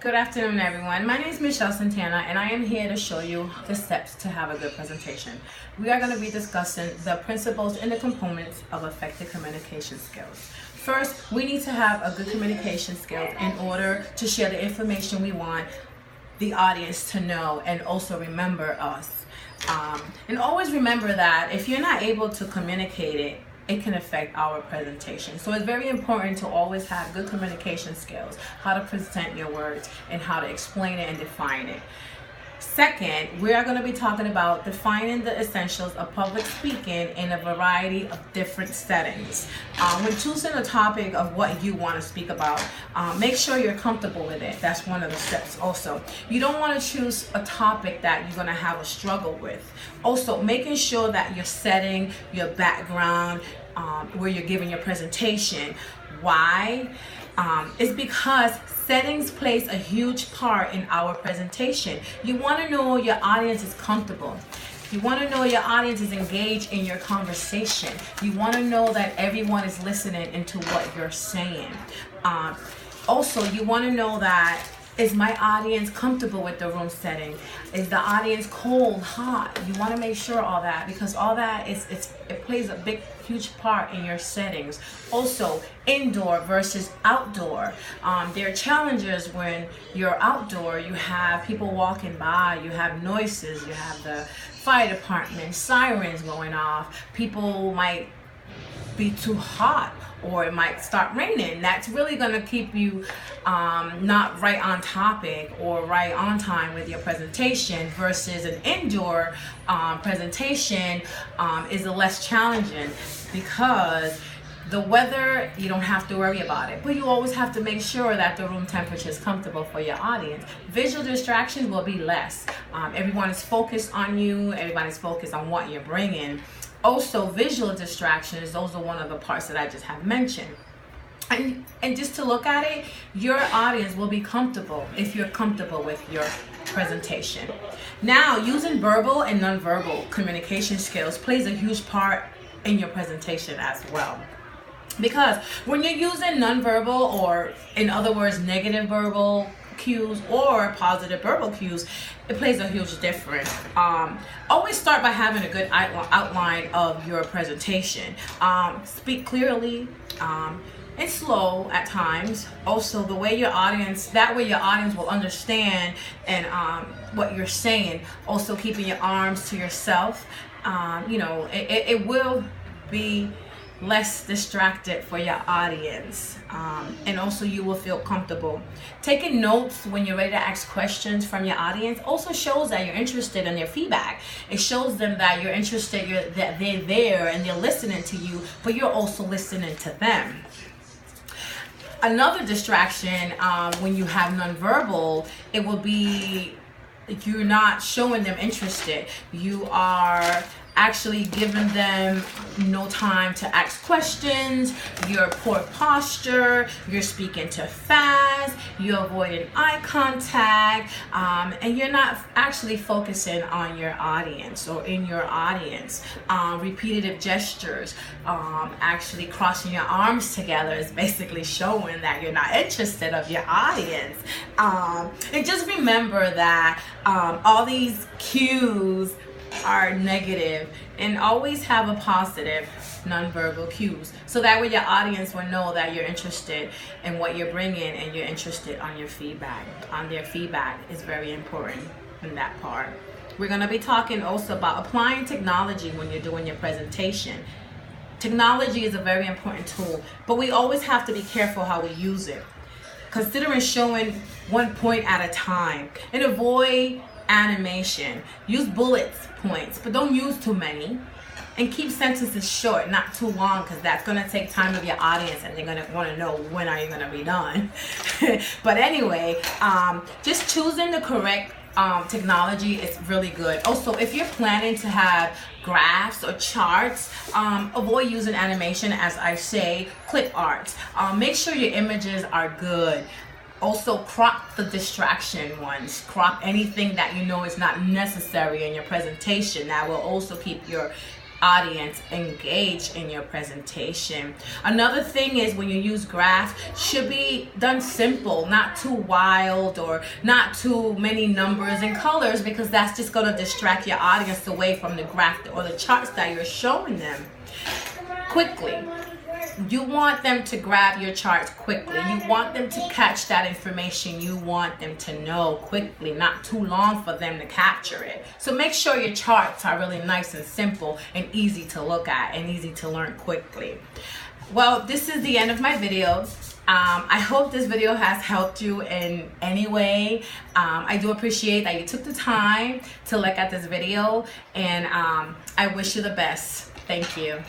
Good afternoon, everyone. My name is Michelle Santana, and I am here to show you the steps to have a good presentation. We are going to be discussing the principles and the components of effective communication skills. First, we need to have a good communication skills in order to share the information we want the audience to know and also remember us. And always remember that if you're not able to communicate it, it can affect our presentation. So it's very important to always have good communication skills, how to present your words and how to explain it and define it. Second, we are going to be talking about defining the essentials of public speaking in a variety of different settings. When choosing a topic of what you want to speak about, make sure you're comfortable with it. That's one of the steps also. You don't want to choose a topic that you're going to have a struggle with. Also, making sure that your setting, your background, where you're giving your presentation. Why? It's because settings plays a huge part in our presentation. You want to know your audience is comfortable. You want to know your audience is engaged in your conversation. You want to know that everyone is listening into what you're saying. Also, you want to know that is my audience comfortable with the room setting? Is the audience cold, hot? You want to make sure all that, because all that it plays a big, huge part in your settings. Also, indoor versus outdoor. There are challenges when you're outdoor. You have people walking by, you have noises, you have the fire department, sirens going off. People might be too hot, or it might start raining. That's really going to keep you not right on topic or right on time with your presentation, versus an indoor presentation is less challenging, because the weather, you don't have to worry about it, but you always have to make sure that the room temperature is comfortable for your audience. Visual distractions will be less. Everyone is focused on you, everybody's focused on what you're bringing. Also, visual distractions, those are one of the parts that I just have mentioned. And just to look at it, your audience will be comfortable if you're comfortable with your presentation. Now, using verbal and nonverbal communication skills plays a huge part in your presentation as well. Because when you're using nonverbal, or in other words, negative verbal cues or positive verbal cues, it plays a huge difference. Always start by having a good outline of your presentation. Speak clearly and slow at times. Also, the way your audience, that way your audience will understand and what you're saying. Also, keeping your arms to yourself. It will be less distracted for your audience, and also you will feel comfortable. Taking notes when you're ready to ask questions from your audience also shows that you're interested in their feedback. It shows them that you're interested, that they're there and they're listening to you, but you're also listening to them. Another distraction when you have nonverbal, it will be you're not showing them interested. You are actually giving them no time to ask questions. Your poor posture, you're speaking too fast, you're avoiding eye contact, and you're not actually focusing on your audience or in your audience. Repetitive gestures, actually crossing your arms together is basically showing that you're not interested of your audience. And just remember that all these cues are negative, and always have a positive nonverbal cues, so that way your audience will know that you're interested in what you're bringing and you're interested on your feedback. Their feedback is very important in that part. We're going to be talking also about applying technology when you're doing your presentation. Technology is a very important tool, but we always have to be careful how we use it, considering showing one point at a time, and avoid animation. Use bullet points, but don't use too many, and keep sentences short, not too long, because that's going to take time of your audience and they're going to want to know when are you going to be done. But anyway, just choosing the correct technology is really good. Also, if you're planning to have graphs or charts, avoid using animation. As I say, clip art. Make sure your images are good. Also, crop the distraction ones. Crop anything that you know is not necessary in your presentation. That will also keep your audience engage in your presentation. Another thing is when you use graphs, should be done simple, not too wild or not too many numbers and colors, because that's just going to distract your audience away from the graph or the charts that you're showing them quickly. You want them to grab your charts quickly. You want them to catch that information. You want them to know quickly, not too long for them to capture it. So make sure your charts are really nice and simple and easy to look at and easy to learn quickly. Well, this is the end of my video. I hope this video has helped you in any way. I do appreciate that you took the time to look at this video, and I wish you the best. Thank you.